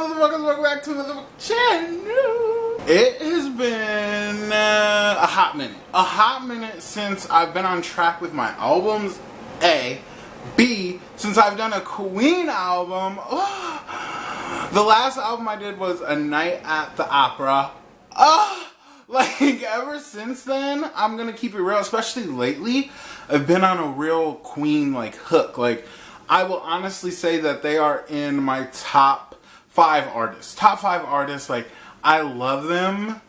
motherfuckers? Welcome back to another channel. It has been a hot minute since I've been on track with my albums. A. B. Since I've done a Queen album. The last album I did was A Night at the Opera. Like, ever since then, I'm gonna keep it real, especially lately, I've been on a real Queen, like, hook. Like, I will honestly say that they are in my top 5 artists. Top 5 artists, like, I love them,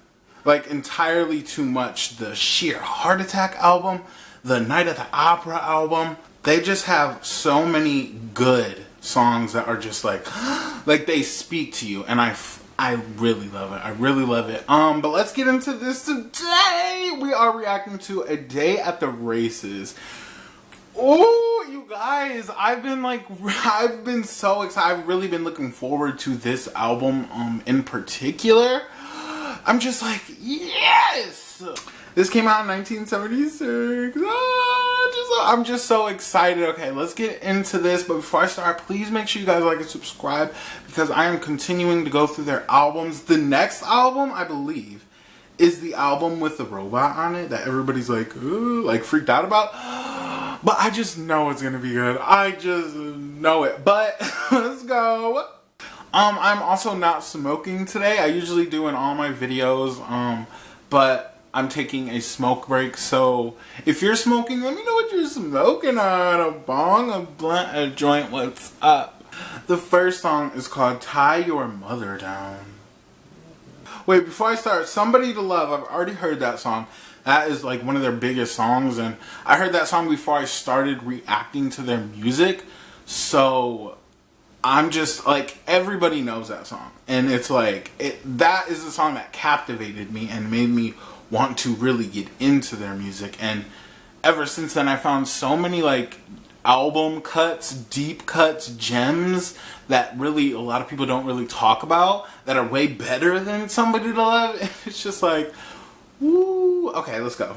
like, entirely too much. The Sheer Heart Attack album, the Night at the Opera album, they just have so many good songs that are just, like they speak to you, and I really love it. I really love it. But let's get into this today. We are reacting to A Day at the Races. Oh, you guys, I've been so excited. I've really been looking forward to this album, in particular. I'm just like, yes! This came out in 1976. I'm just so excited. Okay, let's get into this. But before I start, please make sure you guys like and subscribe, because I am continuing to go through their albums. The next album, I believe, is the album with the robot on it that everybody's like, ooh, like freaked out about. But I just know it's gonna be good. I just know it. But let's go. I'm also not smoking today. I usually do in all my videos. But I'm taking a smoke break. So if you're smoking, let me know what you're smoking on. A bong, a blunt, a joint, what's up? The first song is called Tie Your Mother Down. Wait, before I start, Somebody to Love. I've already heard that song. That is like one of their biggest songs, and I heard that song before I started reacting to their music. So I'm just like, everybody knows that song, and it's like that is the song that captivated me and made me want to really get into their music. And ever since then, I found so many like album cuts, deep cuts, gems that really a lot of people don't really talk about, that are way better than Somebody to Love. And it's just like, woo. Okay, let's go.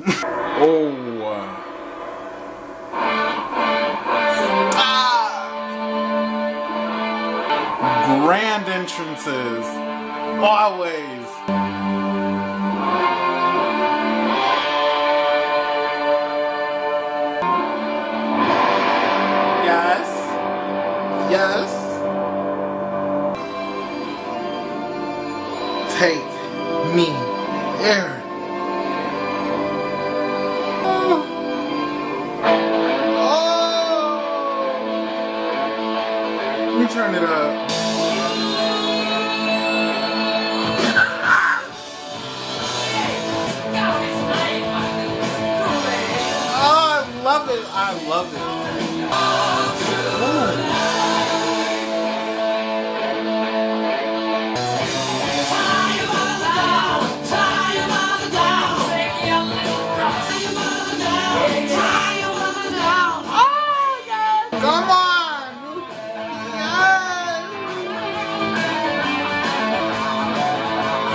Grand entrances, always. Yes. Take me there. Let me turn it up. Oh, I love it. I love it. Ooh. Come on! Yes!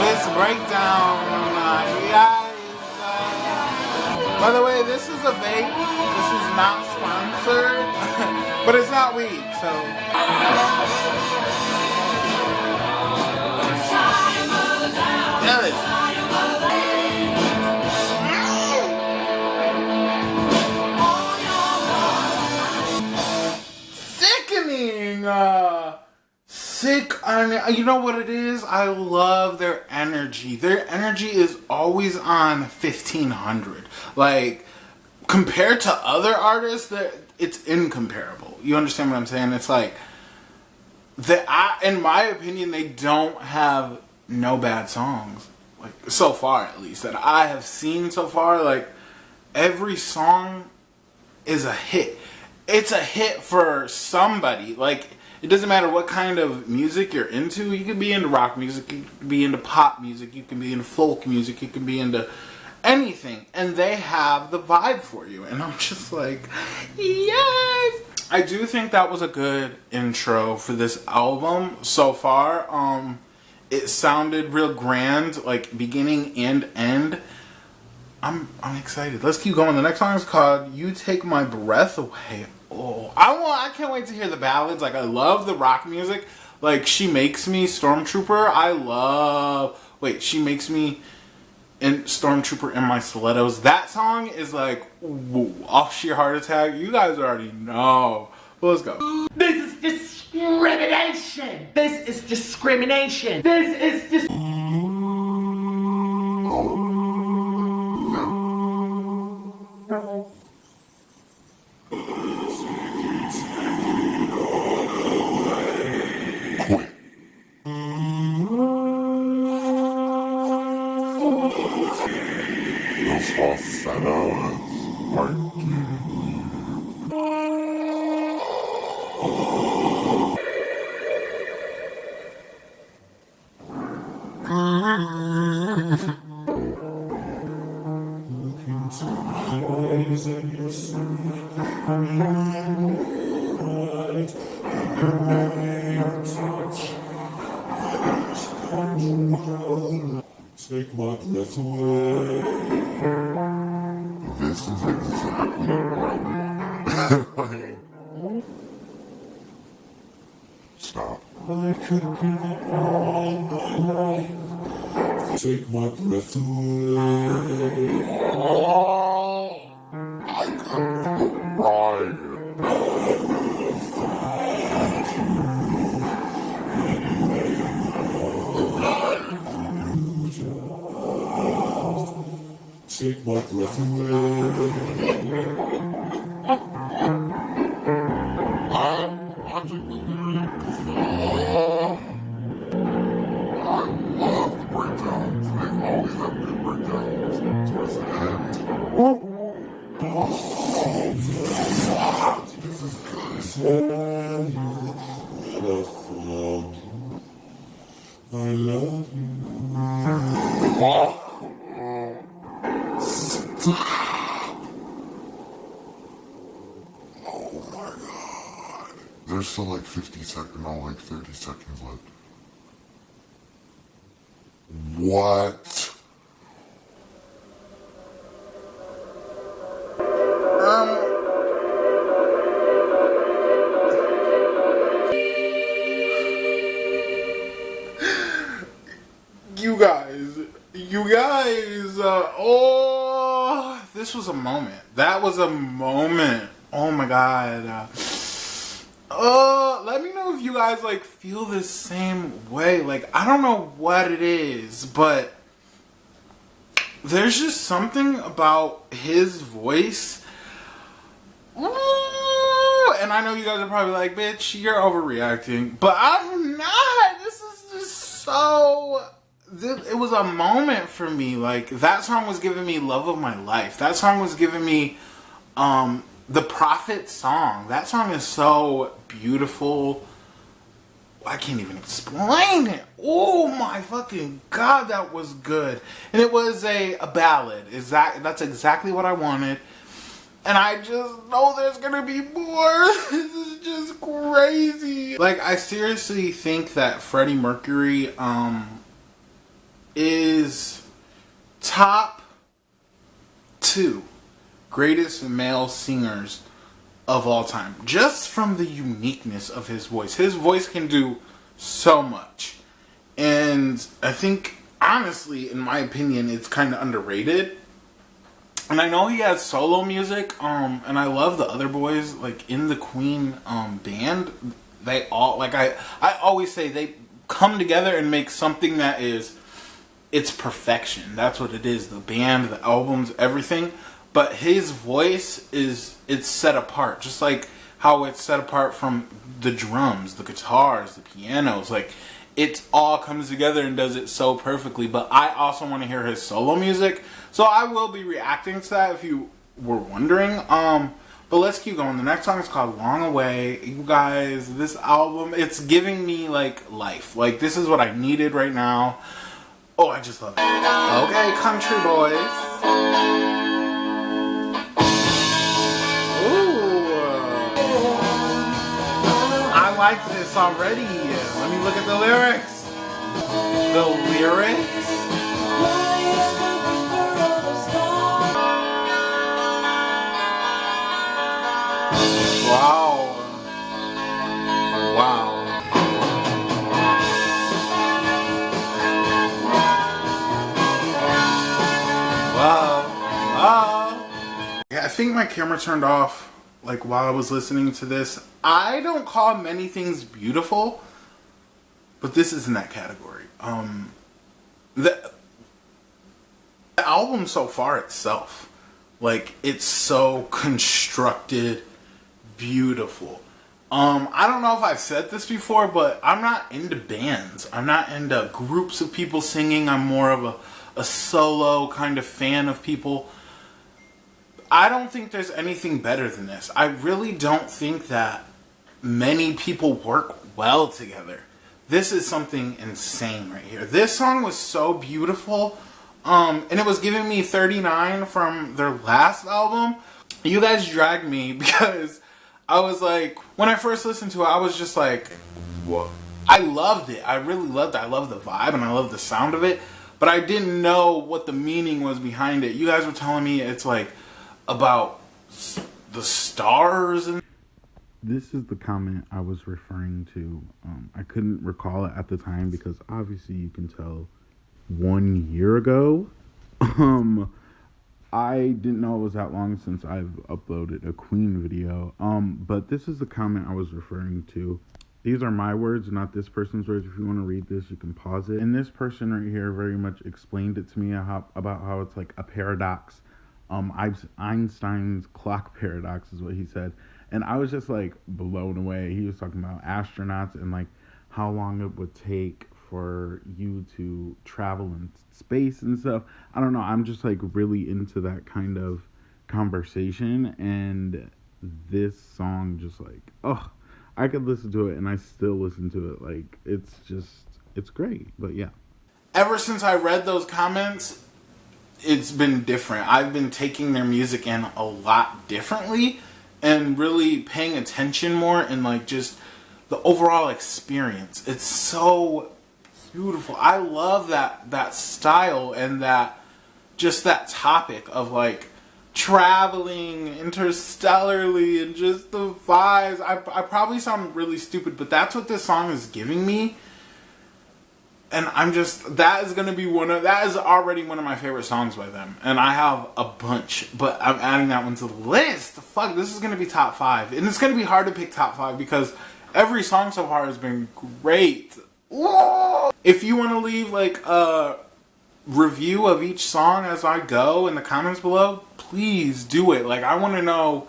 This breakdown, guys. By the way, this is a vape. This is not sponsored, but it's not weed, so. Yes. Sick. You know what it is? I love their energy. Their energy is always on 1500. Like, compared to other artists, it's incomparable. You understand what I'm saying? It's like, in my opinion, they don't have no bad songs. Like, so far, at least, that I have seen so far. Like, every song is a hit. It's a hit for somebody. Like, it doesn't matter what kind of music you're into. You can be into rock music, you can be into pop music, you can be into folk music, you can be into anything. And they have the vibe for you. And I'm just like, yes! I do think that was a good intro for this album so far. It sounded real grand, like beginning and end. I'm excited. Let's keep going. The next song is called You Take My Breath Away. Oh, I can't wait to hear the ballads. Like, I love the rock music, Like, She Makes Me, Stormtrooper, I love. Wait, She Makes Me in Stormtrooper in My Stilettos. That song is like, woo, off sheer heart attack. You guys already know. Well, let's go. This is discrimination. This is discrimination. This is Take my breath away. This is exactly what Stop. I could give it all my life. Take my breath away. I could cry. Take my breath away. I'm watching the lyrics. I love the breakdowns. They always have good breakdowns towards the end. This is good. I love you. Oh my god. There's still like 50 seconds, no, like 30 seconds left. What? You guys, oh, this was a moment. That was a moment. Oh my god. Let me know if you guys like feel the same way. Like, I don't know what it is, but there's just something about his voice. Ooh, and I know you guys are probably like, bitch, you're overreacting, but I'm not. This is just so... It was a moment for me. Like, that song was giving me love of my life. That song was giving me the Prophet song. That song is so beautiful. I can't even explain it. Oh my fucking god, that was good. And it was a ballad. That's exactly what I wanted. And I just know there's gonna be more. This is just crazy. Like, I seriously think that Freddie Mercury is top 2 greatest male singers of all time. Just from the uniqueness of his voice. His voice can do so much. And I think, honestly, in my opinion, it's kind of underrated. And I know he has solo music, and I love the other boys, like, in the Queen band. They all, like, I always say, they come together and make something that is... it's perfection. That's what it is. The band, the albums, everything. But his voice it's set apart. Just like how it's set apart from the drums, the guitars, the pianos. Like, it all comes together and does it so perfectly. But I also want to hear his solo music. So I will be reacting to that if you were wondering. But let's keep going. The next song is called Long Away. You guys, this album, it's giving me, like, life. Like, this is what I needed right now. Oh, I just love it. Okay, country boys. Ooh. I like this already. Let me look at the lyrics. The lyrics? Wow. Wow. think my camera turned off like while I was listening to this. I don't call many things beautiful, but this is in that category. The album so far itself, like, it's so constructed, beautiful. I don't know if I've said this before, but I'm not into bands. I'm not into groups of people singing. I'm more of a solo kind of fan of people. I don't think there's anything better than this. I really don't think that many people work well together. This is something insane right here. This song was so beautiful. And it was giving me 39 from their last album. You guys dragged me because I was like, when I first listened to it, I was just like, whoa. I loved it. I really loved it. I loved the vibe and I loved the sound of it. But I didn't know what the meaning was behind it. You guys were telling me it's like about the stars. And this is the comment I was referring to. I couldn't recall it at the time because obviously you can tell 1 year ago. I didn't know it was that long since I've uploaded a Queen video. But this is the comment I was referring to. These are my words, not this person's words. If you want to read this, you can pause it. And this person right here very much explained it to me about how it's like a paradox. Einstein's clock paradox is what he said. And I was just like blown away. He was talking about astronauts and like how long it would take for you to travel in space and stuff. I don't know. I'm just like really into that kind of conversation. And this song just like, oh, I could listen to it and I still listen to it. Like, it's great. But yeah. Ever since I read those comments, it's been different. I've been taking their music in a lot differently and really paying attention more and like just the overall experience. It's so beautiful. I love that style and that topic of like traveling interstellarly and just the vibes. I probably sound really stupid, but that's what this song is giving me. And that is already one of my favorite songs by them. And I have a bunch, but I'm adding that one to the list. Fuck, this is going to be top 5. And it's going to be hard to pick top 5 because every song so far has been great. Whoa! If you want to leave like a review of each song as I go in the comments below, please do it. Like, I want to know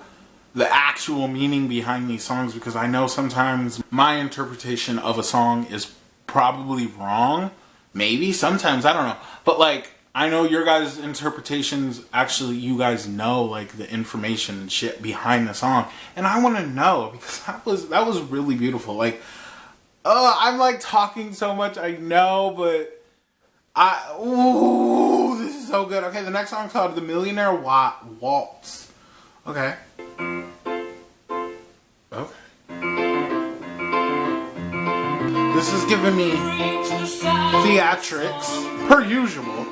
the actual meaning behind these songs because I know sometimes my interpretation of a song is probably wrong. Maybe sometimes, I don't know, but like I know your guys' interpretations, actually you guys know like the information and shit behind the song, and I want to know because that was really beautiful. Like I'm like talking so much, I know, but this is so good. Okay, the next song is called The Millionaire Waltz. Okay. This is giving me theatrics, per usual.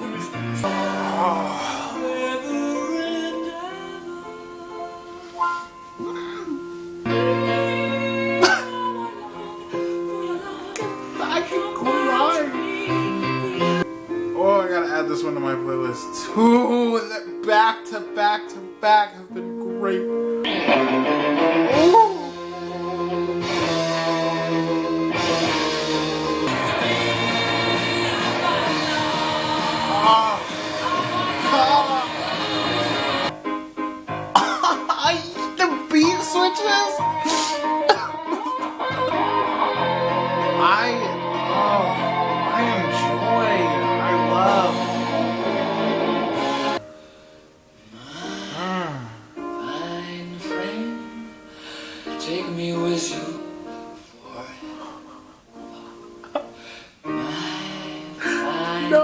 I can cry. Oh, I gotta add this one to my playlist. Ooh, that back to back to back have been great. Ooh. The beat switches. I enjoy. I love. Fine friend, take me with you for my fine No.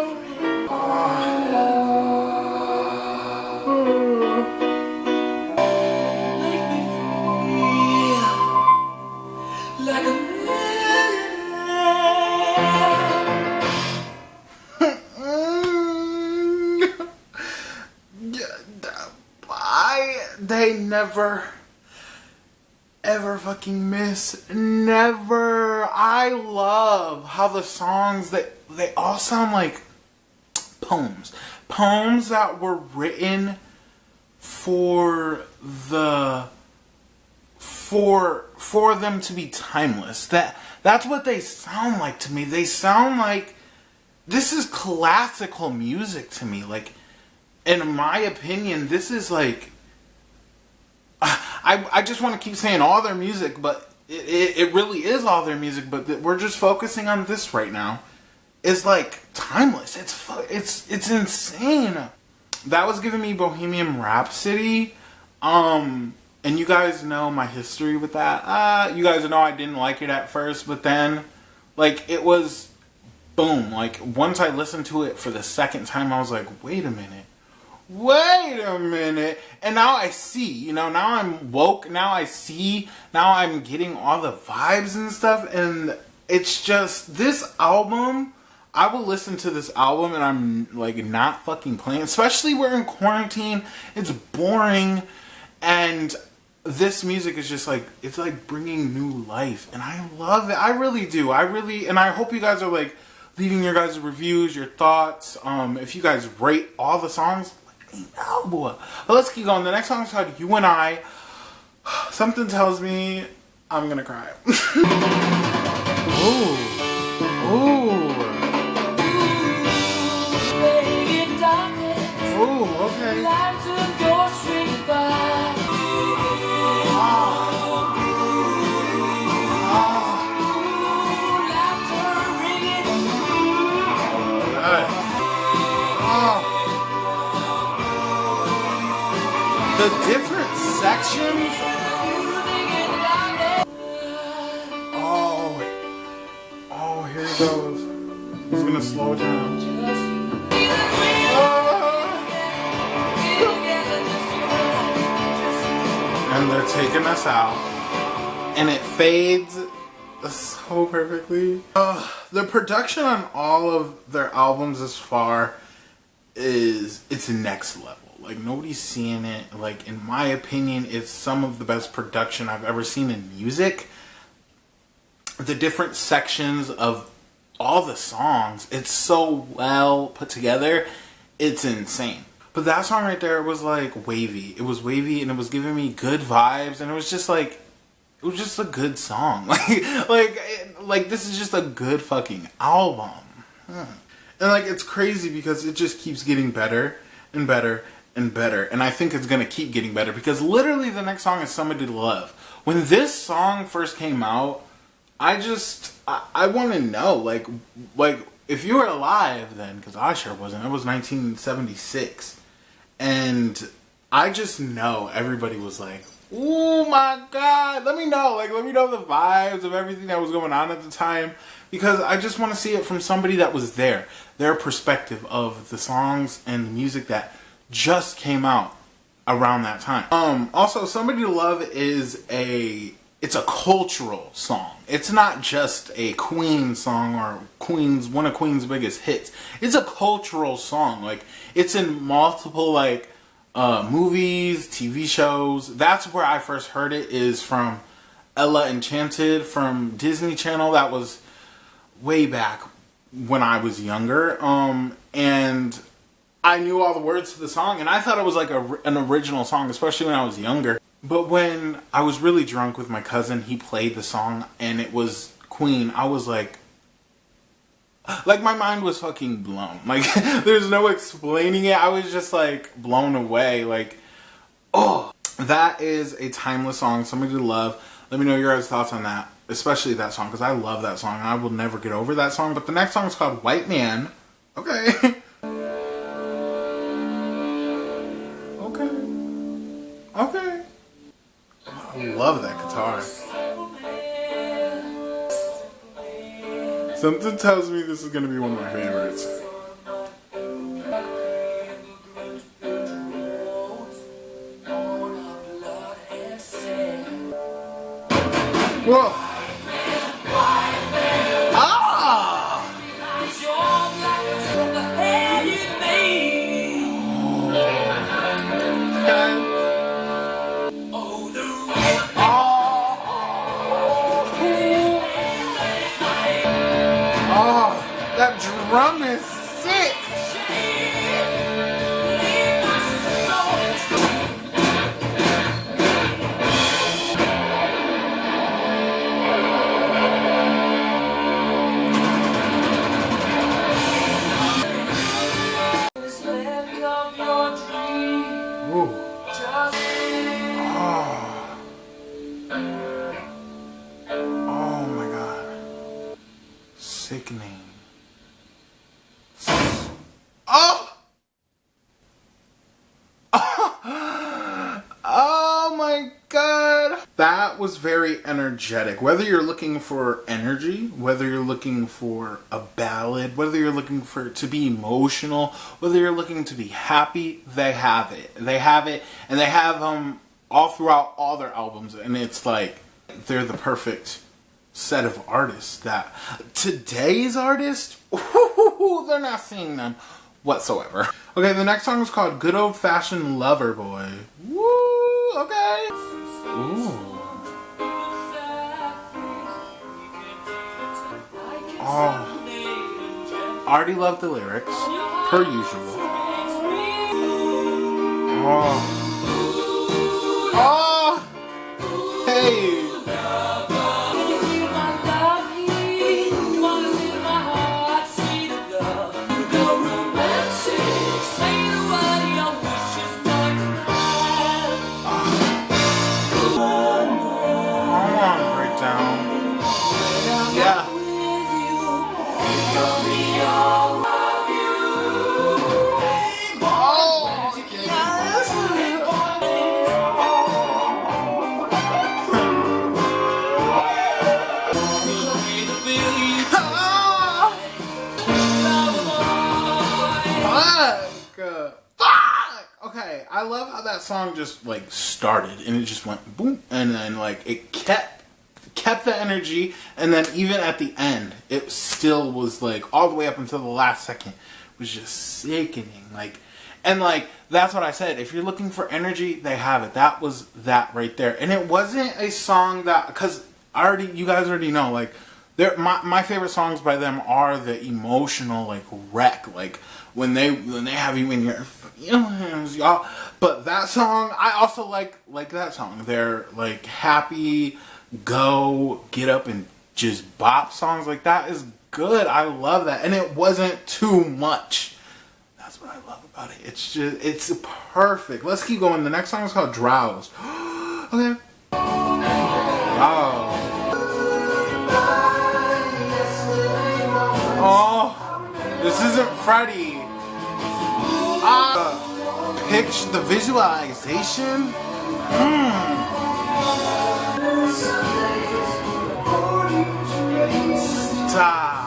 like a They never ever fucking miss. Never. I love how the songs they all sound like poems that were written for them to be timeless. That's what they sound like to me. They sound like this is classical music to me. Like, in my opinion, this is like I just want to keep saying all their music, but it really is all their music. But we're just focusing on this right now. It's like timeless. It's insane. That was giving me Bohemian Rhapsody. And you guys know my history with that. You guys know I didn't like it at first, but then, like, it was boom. Like, once I listened to it for the second time, I was like, wait a minute. And now I see, you know, now I'm woke. Now I see. Now I'm getting all the vibes and stuff. And it's just, this album, I will listen to this album and I'm, like, not fucking playing. Especially we're in quarantine. It's boring. And this music is just like, it's like bringing new life. And I love it. I really do. And I hope you guys are like leaving your guys' reviews, your thoughts. If you guys rate all the songs, let me know, boy. But let's keep going. The next song is called You and I. Something tells me I'm gonna cry. Ooh. Ooh, okay. The different sections. Oh, here it goes. He's gonna slow it down. And they're taking us out. And it fades so perfectly. The production on all of their albums this far it's next level. Like, nobody's seeing it. Like, in my opinion, it's some of the best production I've ever seen in music. The different sections of all the songs, it's so well put together. It's insane. But that song right there was like wavy. It was wavy and it was giving me good vibes. And it was just like, it was just a good song. Like this is just a good fucking album. And like, it's crazy because it just keeps getting better and better and better. And I think it's gonna keep getting better because literally the next song is Somebody to Love. When this song first came out, I want to know, like if you were alive then, because I sure wasn't. It was 1976. And I just know everybody was like, oh my God, let me know. Like, let me know the vibes of everything that was going on at the time. Because I just want to see it from somebody that was there. Their perspective of the songs and the music that just came out around that time. Also, Somebody to Love is it's a cultural song. It's not just a Queen song or one of Queen's biggest hits. It's a cultural song. Like, it's in multiple, like, movies, TV shows. That's where I first heard it, is from Ella Enchanted from Disney Channel. That was way back when I was younger. And I knew all the words to the song, and I thought it was like an original song, especially when I was younger. But when I was really drunk with my cousin, he played the song, and it was Queen. I was like my mind was fucking blown. Like, there's no explaining it. I was just like blown away. Like, oh, that is a timeless song. Somebody to Love. Let me know your guys' thoughts on that, especially that song, because I love that song. I will never get over that song. But the next song is called White Man. Okay. Okay. I love that guitar. Something tells me this is going to be one of my favorites. Whoa. That drum is sick. my god. That was very energetic. Whether you're looking for energy, whether you're looking for a ballad, whether you're looking for to be emotional, whether you're looking to be happy, they have it. They have it, and they have them all throughout all their albums, and it's like they're the perfect set of artists that today's artists, they're not seeing them whatsoever. Okay, the next song is called Good Old Fashioned Lover Boy. Woo, okay. Ooh. Oh. Already love the lyrics, per usual. Oh. Oh! Hey! Okay, I love how that song just like started and it just went boom, and then like it kept the energy, and then even at the end it still was like all the way up until the last second was just sickening. Like, and like that's what I said, if you're looking for energy, they have it. That was that right there. And it wasn't a song that, because you guys already know, like my favorite songs by them are the emotional like wreck, like when they have you in your feelings, y'all. But that song, I also like that song. They're like happy, go, get up and just bop songs. Like that is good. I love that. And it wasn't too much. That's what I love about it. It's perfect. Let's keep going. The next song is called Drows. Okay. Wow. Oh, this isn't Freddie. Picture the visualization. Stop.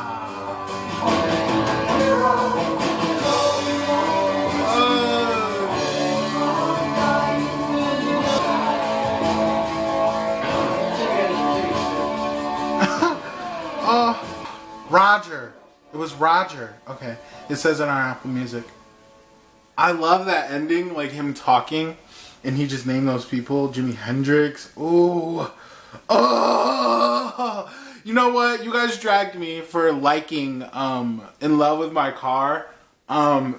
Roger. It was Roger. Okay. It says it on Apple Music. I love that ending, like him talking, and he just named those people. Jimi Hendrix. Ooh. Oh. You know what? You guys dragged me for liking In Love With My Car. And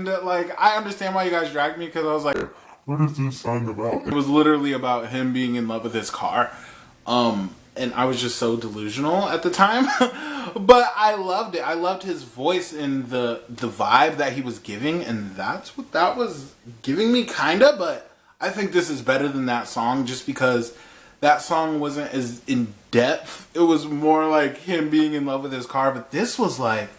like I understand why you guys dragged me, because I was like, what is this song about? it was literally about him being in love with his car. And I was just so delusional at the time. But I loved it. I loved his voice and the vibe that he was giving, and that's what that was giving me, kinda. But I think this is better than that song, just because that song wasn't as in depth. It was more like him being in love with his car. But this was like,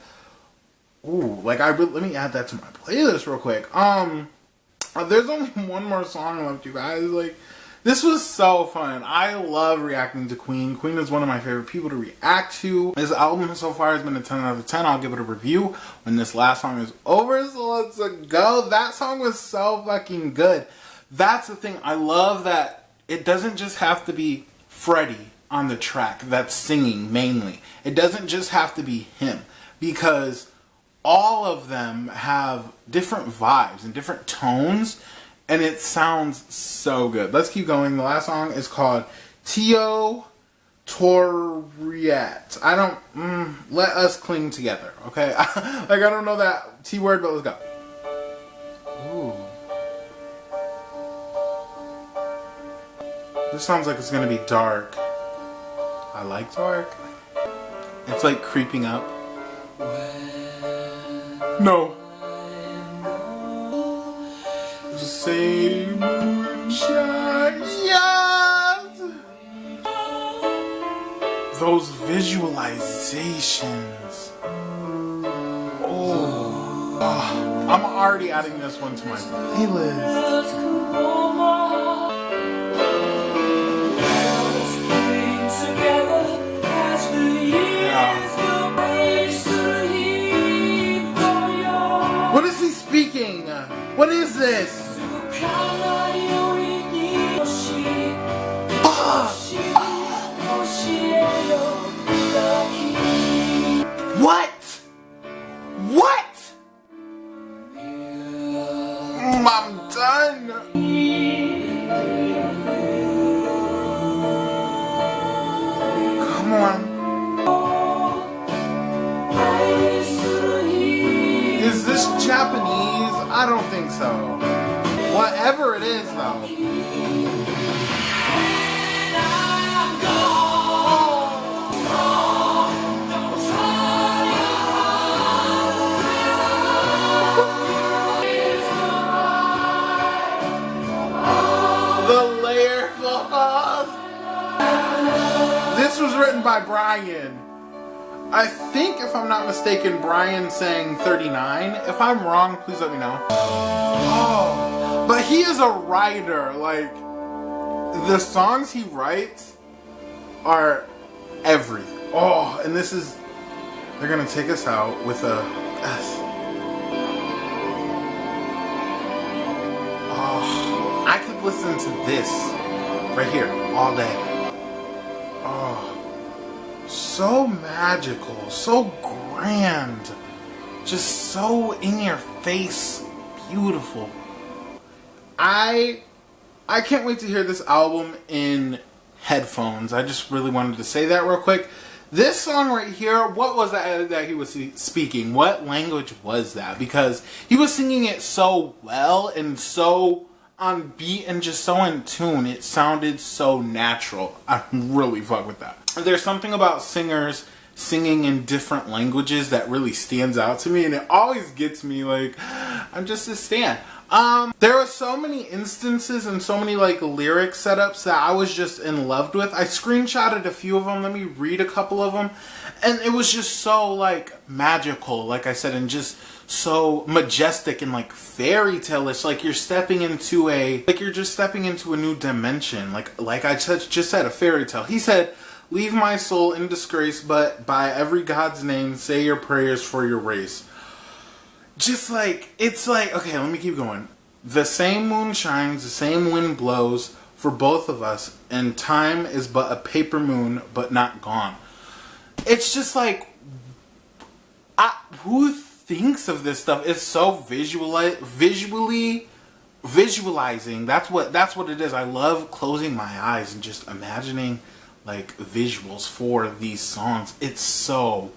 ooh, like let me add that to my playlist real quick. There's only one more song left, you guys. Like, this was so fun. I love reacting to Queen. Queen is one of my favorite people to react to. This album so far has been a 10 out of 10. I'll give it a review when this last song is over. So let's go. That song was so fucking good. That's the thing. I love that it doesn't just have to be Freddie on the track that's singing mainly. It doesn't just have to be him, because all of them have different vibes and different tones, and it sounds so good. Let's keep going. The last song is called Tio Toriat. I don't, let us cling together, okay? Like, I don't know that T word, but let's go. Ooh. This sounds like it's gonna be dark. I like dark. It's like creeping up. No. The same moonshine. Yes! Those visualizations. Oh. I'm already adding this one to my playlist. What? I'm done. Come on. Is this Japanese? I don't think so. Whatever it is, though. The layer vocals. This was written by Brian. I think, if I'm not mistaken, Brian sang 39. If I'm wrong, please let me know. Oh, but he is a writer. Like, the songs he writes are everything. Oh, and this is, they're gonna take us out with a S. Oh, I could listen to this right here all day. Oh. So magical, so grand, just so in your face, beautiful. I can't wait to hear this album in headphones. I just really wanted to say that real quick. This song right here, what was that he was speaking? What language was that? Because he was singing it so well and so on beat and just so in tune. It sounded so natural. I really fuck with that. There's something about singers singing in different languages that really stands out to me, and it always gets me. Like, I'm just a stan. There were so many instances and so many like lyric setups that I was just in love with. I screenshotted a few of them. Let me read a couple of them. And it was just so like magical, like I said, and just so majestic and like fairy tale-ish. Like you're stepping into you're just stepping into a new dimension. Like I just said, a fairy tale. He said, "Leave my soul in disgrace, but by every god's name, say your prayers for your race." Just like, it's like, okay, let me keep going. The same moon shines, the same wind blows for both of us, and time is but a paper moon, but not gone. It's just like, who thinks of this stuff? It's so visually visualizing. That's what it is. I love closing my eyes and just imagining like visuals for these songs. It's so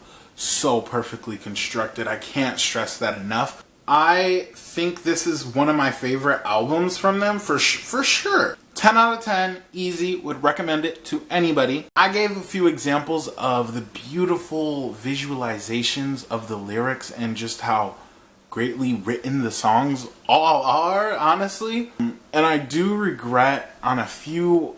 perfectly constructed. I can't stress that enough. I think this is one of my favorite albums from them for sure. 10 out of 10, easy, would recommend it to anybody. I gave a few examples of the beautiful visualizations of the lyrics and just how greatly written the songs all are, honestly. And I do regret on a few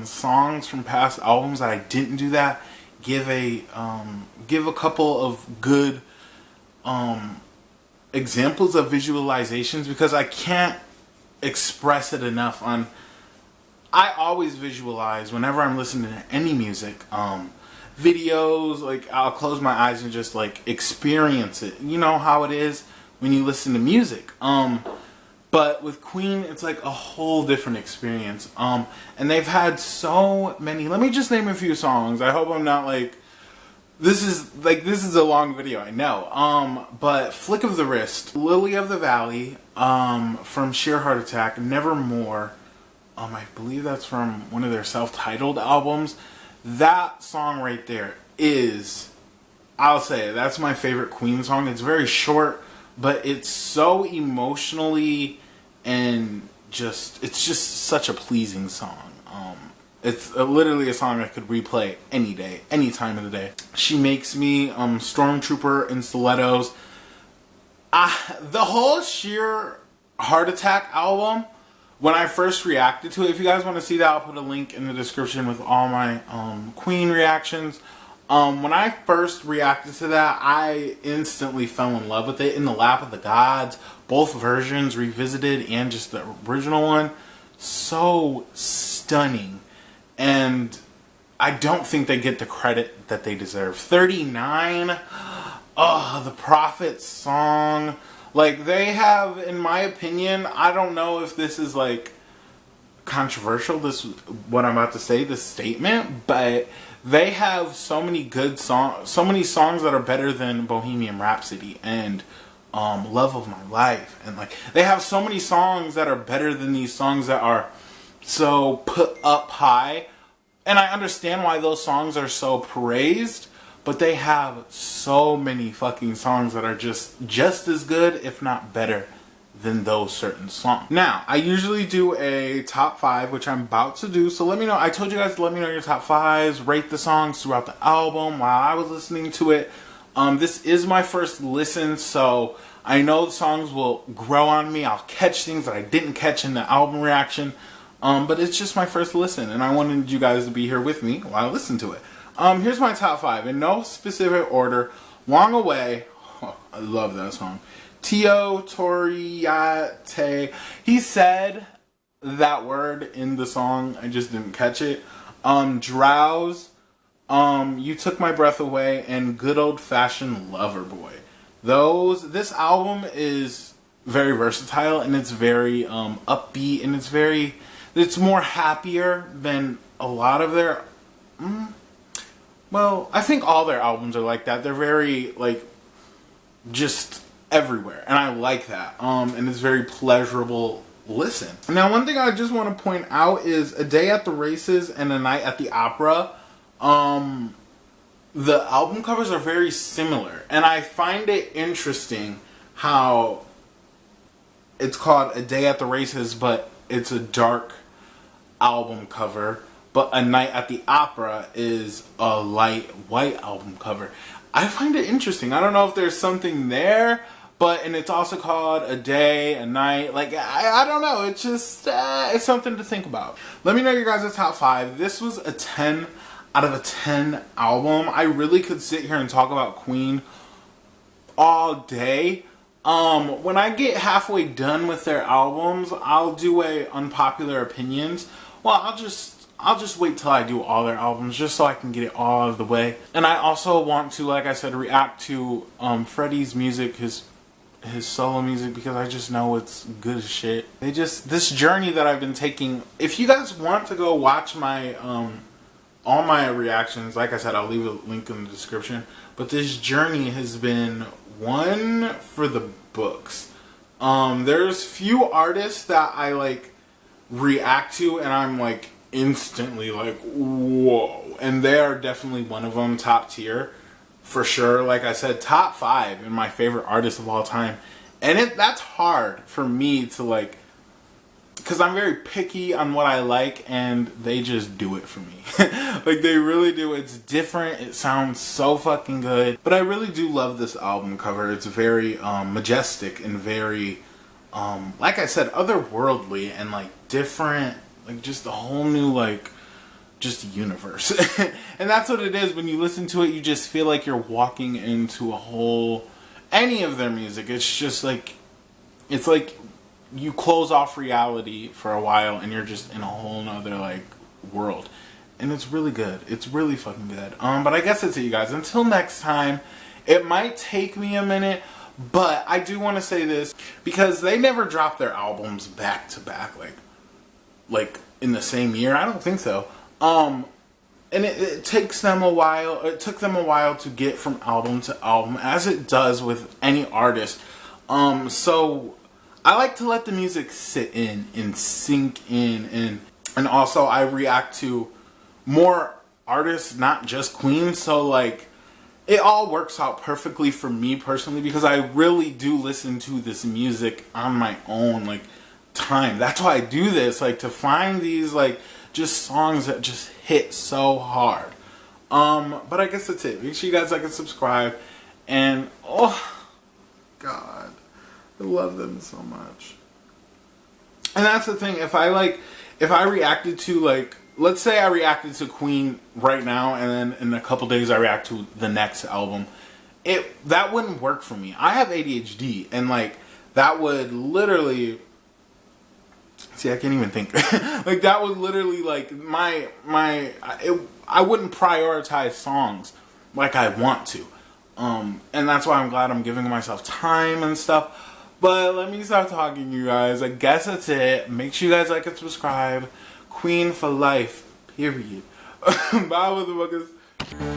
songs from past albums that I didn't do that. Give a couple of good examples of visualizations, because I can't express it enough. I always visualize whenever I'm listening to any music, videos. Like, I'll close my eyes and just like experience it. You know how it is when you listen to music. But with Queen, it's like a whole different experience. And they've had so many. Let me just name a few songs. I hope I'm not like, this is a long video, I know. But Flick of the Wrist, Lily of the Valley, from Sheer Heart Attack, Nevermore. I believe that's from one of their self-titled albums. That song right there is, I'll say, that's my favorite Queen song. It's very short, but it's so emotionally and it's just such a pleasing song. It's literally a song I could replay any day, any time of the day. She Makes Me, Stormtrooper in Stilettos. The whole Sheer Heart Attack album, when I first reacted to it, if you guys want to see that, I'll put a link in the description with all my Queen reactions. When I first reacted to that, I instantly fell in love with it. In the Lap of the Gods, both versions, revisited and just the original one. So stunning. And I don't think they get the credit that they deserve. 39, the Prophet song. Like, they have, in my opinion, I don't know if this is like controversial, what I'm about to say, this statement, but they have so many good songs, so many songs that are better than Bohemian Rhapsody and Love of My Life, and like they have so many songs that are better than these songs that are so put up high. And I understand why those songs are so praised, but they have so many fucking songs that are just as good, if not better, than those certain songs. Now, I usually do a top 5, which I'm about to do. So let me know. I told you guys to let me know your top 5s, rate the songs throughout the album while I was listening to it. This is my first listen, so I know the songs will grow on me. I'll catch things that I didn't catch in the album reaction. But it's just my first listen, and I wanted you guys to be here with me while I listen to it. Here's my top 5 in no specific order. Long Away. Oh, I love that song. Tio Toriate. He said that word in the song. I just didn't catch it. Drows. You Took My Breath Away, and Good Old Fashioned Lover Boy. This album is very versatile, and it's very upbeat, and it's more happier than a lot of their, well, I think all their albums are like that. They're very, like, just everywhere, and I like that. And it's very pleasurable listen. Now, one thing I just want to point out is A Day at the Races and A Night at the Opera. The album covers are very similar, and I find it interesting how it's called A Day at the Races, but it's a dark album cover, but A Night at the Opera is a light white album cover. I find it interesting. I don't know if there's something there, and it's also called A Day, A Night. Like, I don't know. It's just, it's something to think about. Let me know your guys' top 5. This was a 10 out of a 10 album. I really could sit here and talk about Queen all day. When I get halfway done with their albums, I'll do a unpopular opinions. Well, I'll just wait till I do all their albums just so I can get it all out of the way. And I also want to, like I said, react to Freddie's music, his solo music, because I just know it's good as shit. This journey that I've been taking. If you guys want to go watch my all my reactions, like I said, I'll leave a link in the description. But this journey has been one for the books. There's few artists that I like react to and I'm like instantly like, whoa. And they are definitely one of them, top tier for sure. Like I said, top 5 in my favorite artists of all time. And that's hard for me to like, because I'm very picky on what I like, and they just do it for me. Like, they really do. It's different. It sounds so fucking good. But I really do love this album cover. It's very majestic and very, like I said, otherworldly and, like, different. Like, just a whole new, like, just universe. And that's what it is. When you listen to it, you just feel like you're walking into a whole... Any of their music, it's just like... It's like... You close off reality for a while and you're just in a whole nother like world, and it's really good. It's really fucking good. But I guess that's it, you guys. Until next time, it might take me a minute, but I do want to say this because they never drop their albums back to back like in the same year. I don't think so. And it takes them a while. It took them a while to get from album to album, as it does with any artist. So I like to let the music sit in and sink in, and also I react to more artists, not just Queen, so like it all works out perfectly for me personally because I really do listen to this music on my own like time. That's why I do this, like to find these like just songs that just hit so hard. But I guess that's it. Make sure you guys like and subscribe, and oh god, I love them so much. And that's the thing, if I reacted to, like, let's say I reacted to Queen right now, and then in a couple days I react to the next album, that wouldn't work for me. I have ADHD, and, like, that would literally, see, I can't even think. Like, that would literally, like, I wouldn't prioritize songs like I want to. And that's why I'm glad I'm giving myself time and stuff. But let me stop talking, you guys. I guess that's it. Make sure you guys like and subscribe. Queen for life. Period. Bye, motherfuckers.